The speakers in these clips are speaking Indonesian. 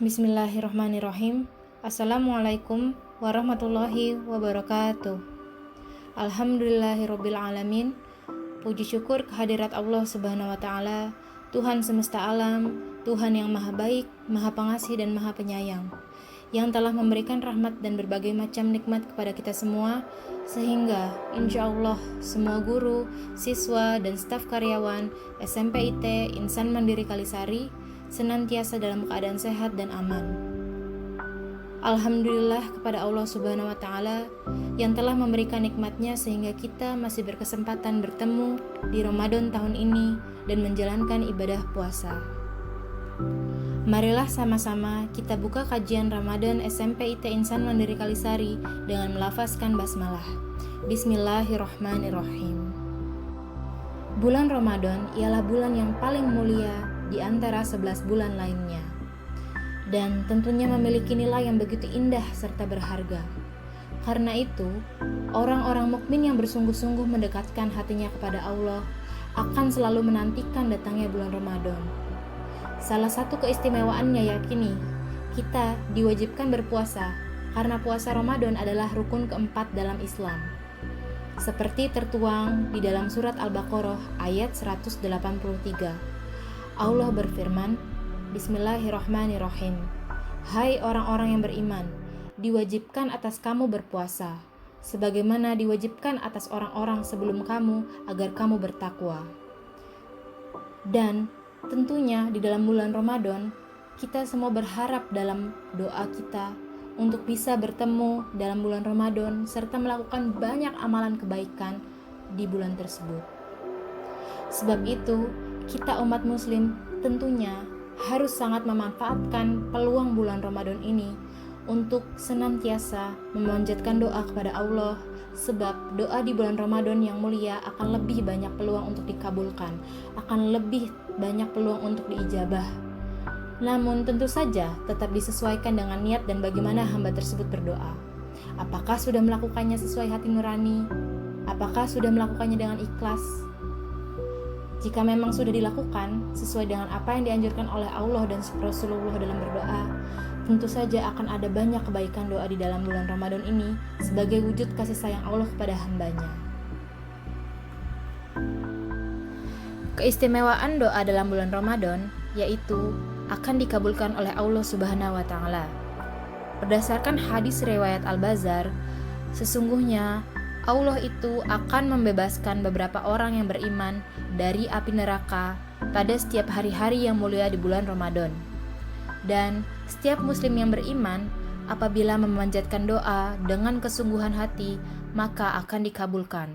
Bismillahirrahmanirrahim. Assalamualaikum warahmatullahi wabarakatuh. Alhamdulillahirabbil alamin. Puji syukur kehadirat Allah Subhanahu wa taala, Tuhan semesta alam, Tuhan yang maha baik, maha pengasih dan maha penyayang, yang telah memberikan rahmat dan berbagai macam nikmat kepada kita semua, sehingga insya Allah semua guru, siswa, dan staf karyawan SMP IT Insan Mandiri Kalisari senantiasa dalam keadaan sehat dan aman. Alhamdulillah kepada Allah Subhanahu wa taala yang telah memberikan nikmatnya sehingga kita masih berkesempatan bertemu di Ramadan tahun ini dan menjalankan ibadah puasa. Marilah sama-sama kita buka kajian Ramadan SMP IT Insan Mandiri Kalisari dengan melafazkan basmalah. Bismillahirrahmanirrahim. Bulan Ramadan ialah bulan yang paling mulia di antara 11 bulan lainnya, dan tentunya memiliki nilai yang begitu indah serta berharga. Karena itu, orang-orang mukmin yang bersungguh-sungguh mendekatkan hatinya kepada Allah akan selalu menantikan datangnya bulan Ramadan. Salah satu keistimewaannya yakini kita diwajibkan berpuasa karena puasa Ramadan adalah rukun keempat dalam Islam. Seperti tertuang di dalam surat Al-Baqarah ayat 183. Allah berfirman, Bismillahirrahmanirrahim. Hai orang-orang yang beriman, diwajibkan atas kamu berpuasa, sebagaimana diwajibkan atas orang-orang sebelum kamu agar kamu bertakwa. Dan tentunya di dalam bulan Ramadan, kita semua berharap dalam doa kita untuk bisa bertemu dalam bulan Ramadan serta melakukan banyak amalan kebaikan di bulan tersebut. Sebab itu, kita umat muslim tentunya harus sangat memanfaatkan peluang bulan Ramadan ini untuk senantiasa memanjatkan doa kepada Allah, sebab doa di bulan Ramadan yang mulia akan lebih banyak peluang untuk dikabulkan, akan lebih banyak peluang untuk diijabah. Namun tentu saja tetap disesuaikan dengan niat dan bagaimana hamba tersebut berdoa. Apakah sudah melakukannya sesuai hati nurani? Apakah sudah melakukannya dengan ikhlas? Jika memang sudah dilakukan sesuai dengan apa yang dianjurkan oleh Allah dan Rasulullah dalam berdoa, tentu saja akan ada banyak kebaikan doa di dalam bulan Ramadan ini sebagai wujud kasih sayang Allah kepada hambanya. Keistimewaan doa dalam bulan Ramadan yaitu akan dikabulkan oleh Allah Subhanahu wa taala. Berdasarkan hadis riwayat Al-Bazzar, sesungguhnya Allah itu akan membebaskan beberapa orang yang beriman dari api neraka pada setiap hari-hari yang mulia di bulan Ramadan. Dan setiap muslim yang beriman apabila memanjatkan doa dengan kesungguhan hati, maka akan dikabulkan.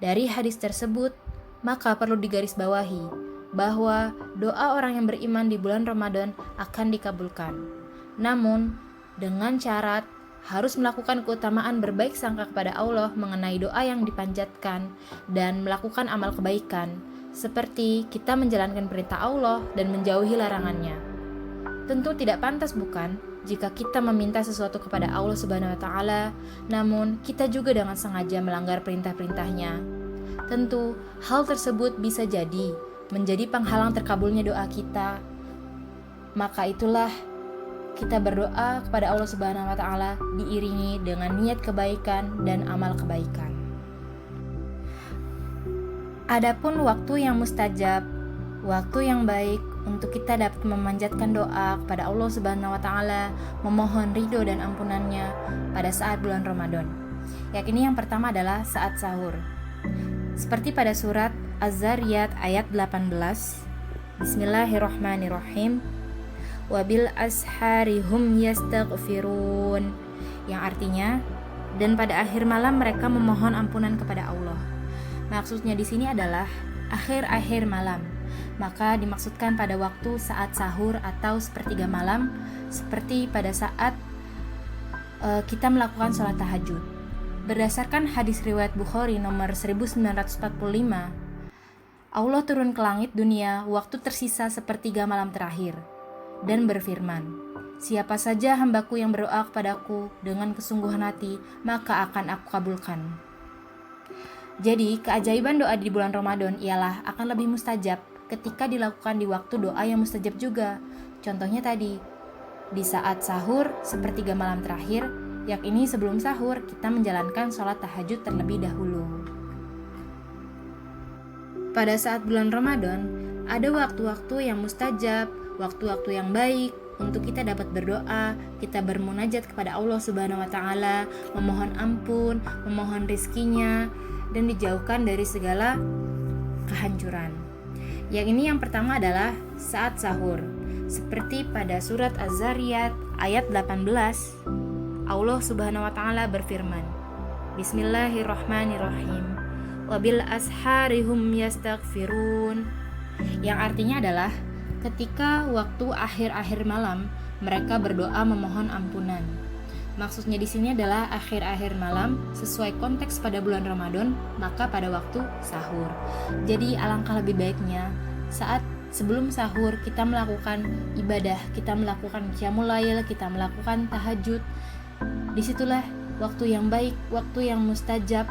Dari hadis tersebut, maka perlu digarisbawahi bahwa doa orang yang beriman di bulan Ramadan akan dikabulkan. Namun, dengan syarat harus melakukan keutamaan berbaik sangka kepada Allah mengenai doa yang dipanjatkan dan melakukan amal kebaikan, seperti kita menjalankan perintah Allah dan menjauhi larangannya. Tentu tidak pantas bukan jika kita meminta sesuatu kepada Allah Subhanahu wa taala, namun kita juga dengan sengaja melanggar perintah-perintahnya. Tentu hal tersebut bisa jadi menjadi penghalang terkabulnya doa kita. Maka itulah kita berdoa kepada Allah Subhanahu wa taala diiringi dengan niat kebaikan dan amal kebaikan. Adapun waktu yang mustajab, waktu yang baik untuk kita dapat memanjatkan doa kepada Allah Subhanahu wa taala, memohon ridho dan ampunannya pada saat bulan Ramadan. Yakni yang pertama adalah saat sahur. Seperti pada surat Az-Zariyat ayat 18. Bismillahirrahmanirrahim. Wabil ashari hum yastaghfirun, yang artinya dan pada akhir malam mereka memohon ampunan kepada Allah. Maksudnya di sini adalah akhir-akhir malam. Maka dimaksudkan pada waktu saat sahur atau sepertiga malam, seperti pada saat kita melakukan sholat tahajud. Berdasarkan hadis riwayat Bukhari nomor 1945, Allah turun ke langit dunia waktu tersisa sepertiga malam terakhir dan berfirman, siapa saja hambaku yang berdoa kepadaku dengan kesungguhan hati, maka akan aku kabulkan. Jadi, keajaiban doa di bulan Ramadan ialah akan lebih mustajab ketika dilakukan di waktu doa yang mustajab juga. Contohnya tadi, Di saat sahur, sepertiga malam terakhir, yakni sebelum sahur, kita menjalankan sholat tahajud terlebih dahulu. Pada saat bulan Ramadan, ada waktu-waktu yang mustajab, waktu-waktu yang baik untuk kita dapat berdoa, kita bermunajat kepada Allah Subhanahu wa taala, memohon ampun, memohon rizkinya, dan dijauhkan dari segala kehancuran. Yang ini yang pertama adalah saat sahur. Seperti pada surat Az-Zariyat ayat 18, Allah Subhanahu wa taala berfirman, Bismillahirrahmanirrahim. Wabil asharihum yastaghfirun. Yang artinya adalah ketika waktu akhir-akhir malam mereka berdoa memohon ampunan. Maksudnya di sini adalah akhir-akhir malam sesuai konteks pada bulan Ramadan, maka pada waktu sahur. Jadi alangkah lebih baiknya saat sebelum sahur kita melakukan ibadah, kita melakukan qiyamul lail, kita melakukan tahajud. Disitulah waktu yang baik, waktu yang mustajab,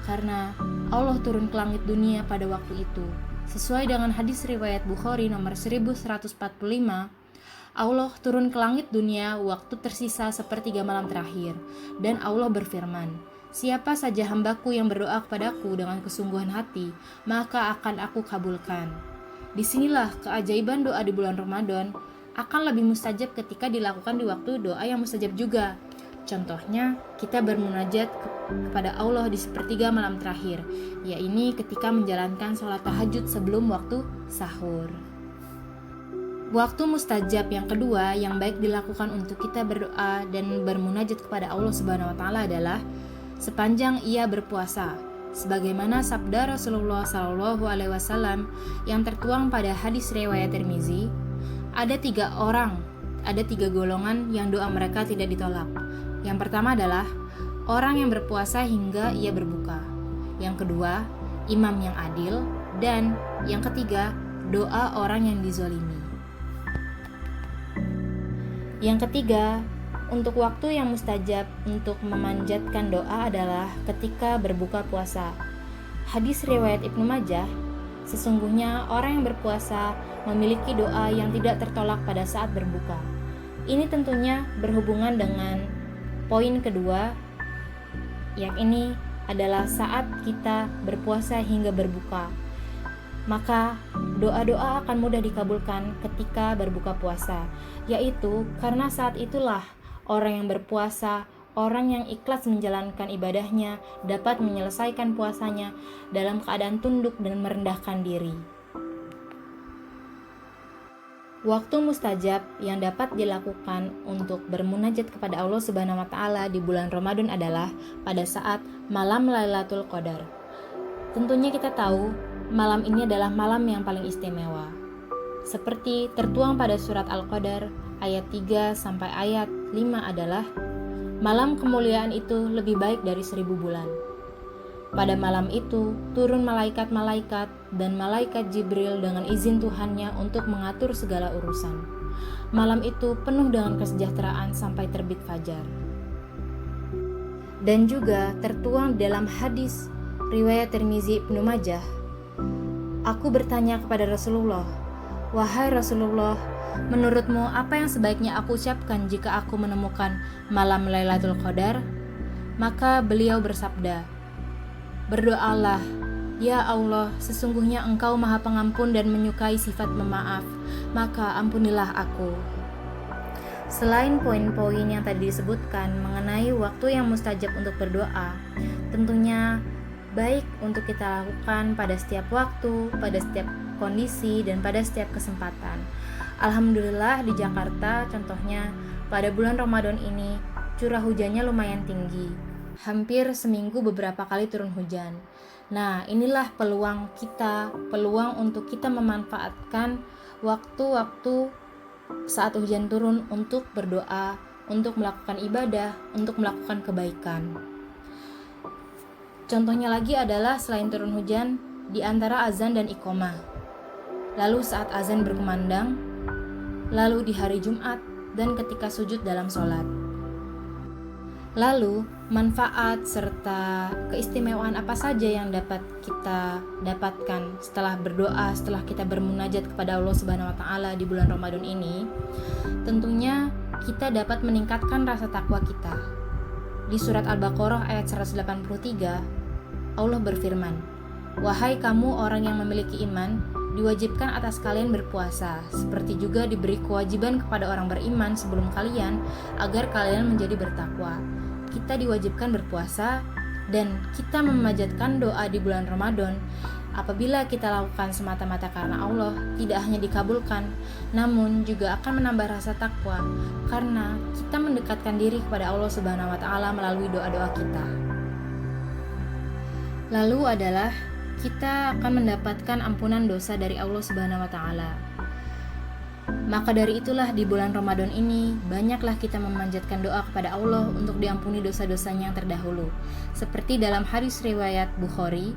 karena Allah turun ke langit dunia pada waktu itu. Sesuai dengan hadis riwayat Bukhari nomor 1145, Allah turun ke langit dunia waktu tersisa sepertiga malam terakhir, dan Allah berfirman, siapa saja hambaku yang berdoa kepadaku dengan kesungguhan hati, maka akan aku kabulkan. Disinilah keajaiban doa di bulan Ramadan akan lebih mustajab ketika dilakukan di waktu doa yang mustajab juga. Contohnya, kita bermunajat kepada Allah di sepertiga malam terakhir, yaitu ketika menjalankan sholat tahajud sebelum waktu sahur. Waktu mustajab yang kedua yang baik dilakukan untuk kita berdoa dan bermunajat kepada Allah Subhanahu wa taala adalah sepanjang ia berpuasa. Sebagaimana sabda Rasulullah SAW yang tertuang pada hadis riwayat Tirmizi, ada tiga golongan yang doa mereka tidak ditolak. Yang pertama adalah orang yang berpuasa hingga ia berbuka. Yang kedua, imam yang adil. Dan yang ketiga, doa orang yang dizolimi. Yang ketiga, untuk waktu yang mustajab untuk memanjatkan doa adalah ketika berbuka puasa. Hadis riwayat Ibnu Majah, sesungguhnya orang yang berpuasa memiliki doa yang tidak tertolak pada saat berbuka. Ini tentunya berhubungan dengan poin kedua, yang ini adalah saat kita berpuasa hingga berbuka. Maka doa-doa akan mudah dikabulkan ketika berbuka puasa, yaitu karena saat itulah orang yang berpuasa, orang yang ikhlas menjalankan ibadahnya dapat menyelesaikan puasanya dalam keadaan tunduk dan merendahkan diri. Waktu mustajab yang dapat dilakukan untuk bermunajat kepada Allah Subhanahu wa taala di bulan Ramadan adalah pada saat malam Lailatul Qadar. Tentunya kita tahu malam ini adalah malam yang paling istimewa. Seperti tertuang pada surat Al-Qadar ayat 3 sampai ayat 5 adalah malam kemuliaan itu lebih baik dari 1000 bulan. Pada malam itu turun malaikat-malaikat dan malaikat Jibril dengan izin Tuhannya untuk mengatur segala urusan. Malam itu penuh dengan kesejahteraan sampai terbit fajar. Dan juga tertuang dalam hadis riwayat Tirmizi Ibnu Majah, aku bertanya kepada Rasulullah, wahai Rasulullah, menurutmu apa yang sebaiknya aku ucapkan jika aku menemukan malam Lailatul Qadar? Maka beliau bersabda, berdoalah, ya Allah, sesungguhnya Engkau Maha Pengampun dan menyukai sifat pemaaf, maka ampunilah aku. Selain poin-poin yang tadi disebutkan mengenai waktu yang mustajab untuk berdoa, tentunya baik untuk kita lakukan pada setiap waktu, pada setiap kondisi, dan pada setiap kesempatan. Alhamdulillah di Jakarta contohnya pada bulan Ramadan ini curah hujannya lumayan tinggi. Hampir seminggu beberapa kali turun hujan. Nah, inilah peluang untuk kita memanfaatkan waktu-waktu saat hujan turun untuk berdoa, untuk melakukan ibadah, untuk melakukan kebaikan. Contohnya lagi adalah selain turun hujan, di antara azan dan iqomah. Lalu saat azan berkumandang, lalu di hari Jumat, dan ketika sujud dalam sholat. Lalu, manfaat serta keistimewaan apa saja yang dapat kita dapatkan setelah berdoa, setelah kita bermunajat kepada Allah Subhanahu wa taala di bulan Ramadan ini? Tentunya kita dapat meningkatkan rasa takwa kita. Di surat Al-Baqarah ayat 183, Allah berfirman, "Wahai kamu orang yang memiliki iman, diwajibkan atas kalian berpuasa, seperti juga diberi kewajiban kepada orang beriman sebelum kalian, agar kalian menjadi bertakwa." Kita diwajibkan berpuasa dan kita memanjatkan doa di bulan Ramadan. Apabila kita lakukan semata-mata karena Allah, tidak hanya dikabulkan, namun juga akan menambah rasa takwa karena kita mendekatkan diri kepada Allah Subhanahu wa taala melalui doa-doa kita. Lalu adalah kita akan mendapatkan ampunan dosa dari Allah Subhanahu wa taala. Maka dari itulah di bulan Ramadan ini banyaklah kita memanjatkan doa kepada Allah untuk diampuni dosa-dosanya yang terdahulu. Seperti dalam hadis riwayat Bukhari,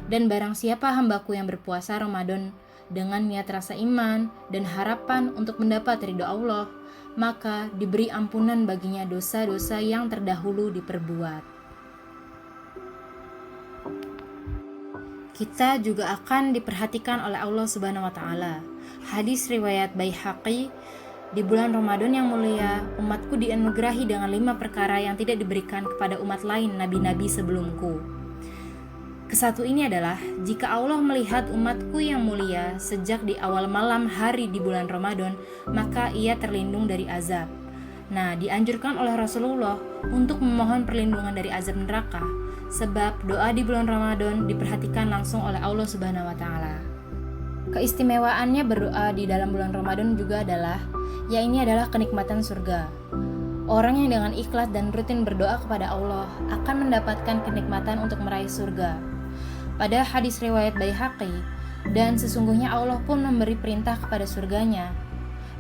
"Dan barang siapa hambaku yang berpuasa Ramadan dengan niat rasa iman dan harapan untuk mendapat ridho Allah, maka diberi ampunan baginya dosa-dosa yang terdahulu diperbuat." Kita juga akan diperhatikan oleh Allah Subhanahu wa taala. Hadis riwayat Baihaqi, "Di bulan Ramadan yang mulia, umatku dianugerahi dengan 5 perkara yang tidak diberikan kepada umat lain nabi-nabi sebelumku. Kesatu ini adalah, jika Allah melihat umatku yang mulia sejak di awal malam hari di bulan Ramadan, maka ia terlindung dari azab." Nah, dianjurkan oleh Rasulullah untuk memohon perlindungan dari azab neraka, sebab doa di bulan Ramadan diperhatikan langsung oleh Allah Subhanahu wa taala. Keistimewaannya berdoa di dalam bulan Ramadan juga adalah, ini adalah kenikmatan surga. Orang yang dengan ikhlas dan rutin berdoa kepada Allah akan mendapatkan kenikmatan untuk meraih surga. Pada hadis riwayat Baihaqi, "Dan sesungguhnya Allah pun memberi perintah kepada surganya,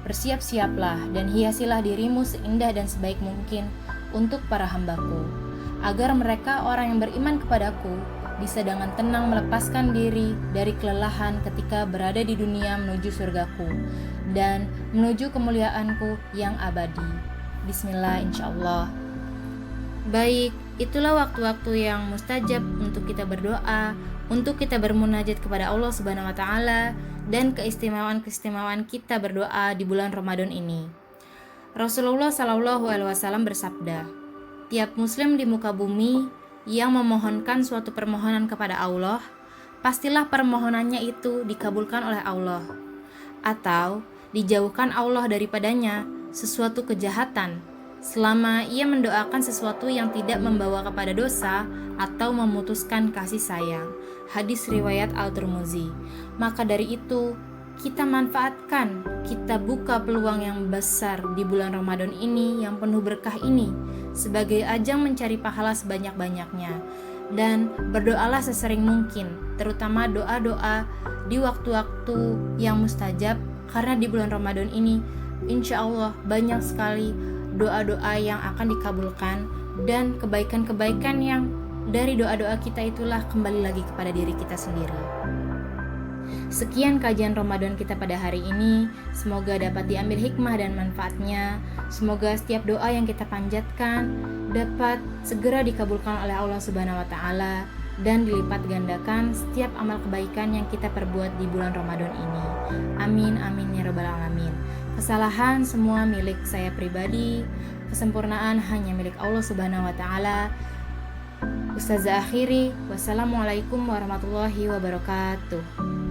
bersiap-siaplah dan hiasilah dirimu seindah dan sebaik mungkin untuk para hambaku, agar mereka orang yang beriman kepadaku bisa dengan tenang melepaskan diri dari kelelahan ketika berada di dunia menuju surgaku dan menuju kemuliaanku yang abadi." Bismillah, insyaallah. Baik, itulah waktu-waktu yang mustajab untuk kita berdoa, untuk kita bermunajat kepada Allah Subhanahu wa taala, dan keistimewaan-keistimewaan kita berdoa di bulan Ramadan ini. Rasulullah Shallallahu alaihi wasallam bersabda, "Tiap muslim di muka bumi yang memohonkan suatu permohonan kepada Allah, pastilah permohonannya itu dikabulkan oleh Allah, atau dijauhkan Allah daripadanya sesuatu kejahatan, selama ia mendoakan sesuatu yang tidak membawa kepada dosa atau memutuskan kasih sayang." Hadis riwayat Al-Tirmizi. Maka dari itu, kita manfaatkan, kita buka peluang yang besar di bulan Ramadan ini yang penuh berkah ini sebagai ajang mencari pahala sebanyak-banyaknya, dan berdoalah sesering mungkin, terutama doa-doa di waktu-waktu yang mustajab, karena di bulan Ramadan ini insya Allah banyak sekali doa-doa yang akan dikabulkan, dan kebaikan-kebaikan yang dari doa-doa kita itulah kembali lagi kepada diri kita sendiri. Sekian kajian Ramadan kita pada hari ini. Semoga dapat diambil hikmah dan manfaatnya. Semoga setiap doa yang kita panjatkan dapat segera dikabulkan oleh Allah Subhanahu wa taala dan dilipat gandakan setiap amal kebaikan yang kita perbuat di bulan Ramadan ini. Amin amin ya rabbal alamin. Kesalahan semua milik saya pribadi, kesempurnaan hanya milik Allah Subhanahu wa taala. Ustazah akhiri, wassalamualaikum warahmatullahi wabarakatuh.